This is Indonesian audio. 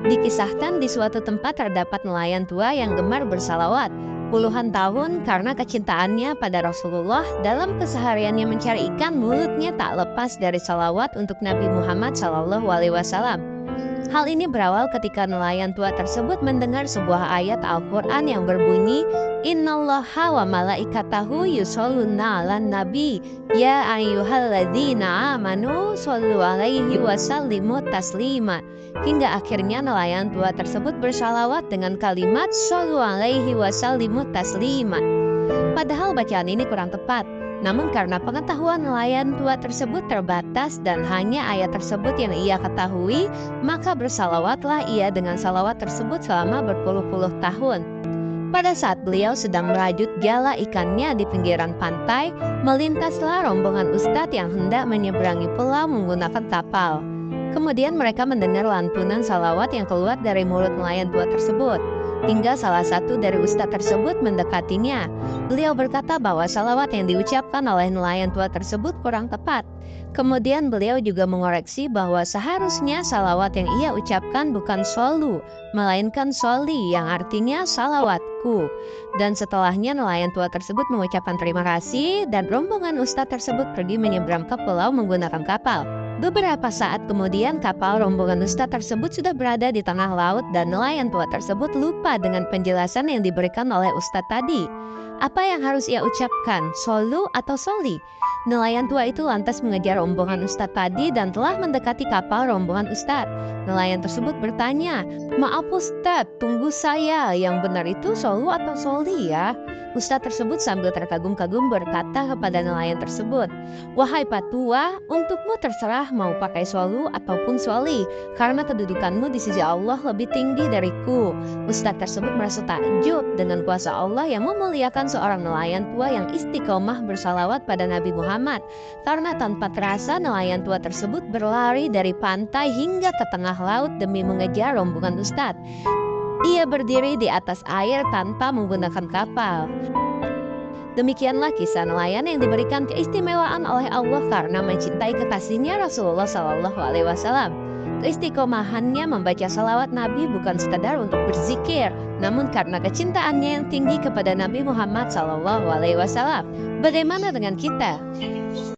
Dikisahkan di suatu tempat terdapat nelayan tua yang gemar bersalawat puluhan tahun karena kecintaannya pada Rasulullah. Dalam kesehariannya mencari ikan, mulutnya tak lepas dari salawat untuk Nabi Muhammad SAW. Hal ini berawal ketika nelayan tua tersebut mendengar sebuah ayat Al-Quran yang berbunyi, Innallaha wa malaikatahu yusholluna 'alan nabi, ya ayyuhalladzina amanu shollu 'alaihi wa sallimu taslima. Hingga akhirnya nelayan tua tersebut bersalawat dengan kalimat shollu 'alaihi wa sallimu taslima. Padahal bacaan ini kurang tepat. Namun karena pengetahuan nelayan tua tersebut terbatas dan hanya ayat tersebut yang ia ketahui, maka bersalawatlah ia dengan salawat tersebut selama berpuluh-puluh tahun. Pada saat beliau sedang merajut jala ikannya di pinggiran pantai, melintaslah rombongan ustadz yang hendak menyeberangi pulau menggunakan kapal. Kemudian mereka mendengar lantunan salawat yang keluar dari mulut nelayan tua tersebut. Hingga salah satu dari ustadz tersebut mendekatinya. Beliau berkata bahwa salawat yang diucapkan oleh nelayan tua tersebut kurang tepat. Kemudian beliau juga mengoreksi bahwa seharusnya salawat yang ia ucapkan bukan solu, melainkan soli yang artinya salawatku. Dan setelahnya nelayan tua tersebut mengucapkan terima kasih dan rombongan ustadz tersebut pergi menyeberang ke pulau menggunakan kapal. Beberapa saat kemudian kapal rombongan ustadz tersebut sudah berada di tengah laut dan nelayan tua tersebut lupa dengan penjelasan yang diberikan oleh ustadz tadi. Apa yang harus ia ucapkan, solu atau soli? Nelayan tua itu lantas mengejar rombongan ustadz tadi dan telah mendekati kapal rombongan ustadz. Nelayan tersebut bertanya, maaf ustadz, tunggu saya, yang benar itu solu atau soli ya? Ustadz tersebut sambil terkagum-kagum berkata kepada nelayan tersebut, wahai patua, untukmu terserah mau pakai solu ataupun soli, karena kedudukanmu di sisi Allah lebih tinggi dariku. Ustadz tersebut merasa takjub dengan kuasa Allah yang memuliakan seorang nelayan tua yang istiqomah bersalawat pada Nabi Muhammad. Karena tanpa terasa nelayan tua tersebut berlari dari pantai hingga ke tengah laut demi mengejar rombongan ustadz. Ia berdiri di atas air tanpa menggunakan kapal. Demikianlah kisah nelayan yang diberikan keistimewaan oleh Allah karena mencintai kekasihnya Rasulullah SAW. Keistiqomahannya membaca salawat Nabi bukan sekadar untuk berzikir, namun karena kecintaannya yang tinggi kepada Nabi Muhammad SAW. Bagaimana dengan kita?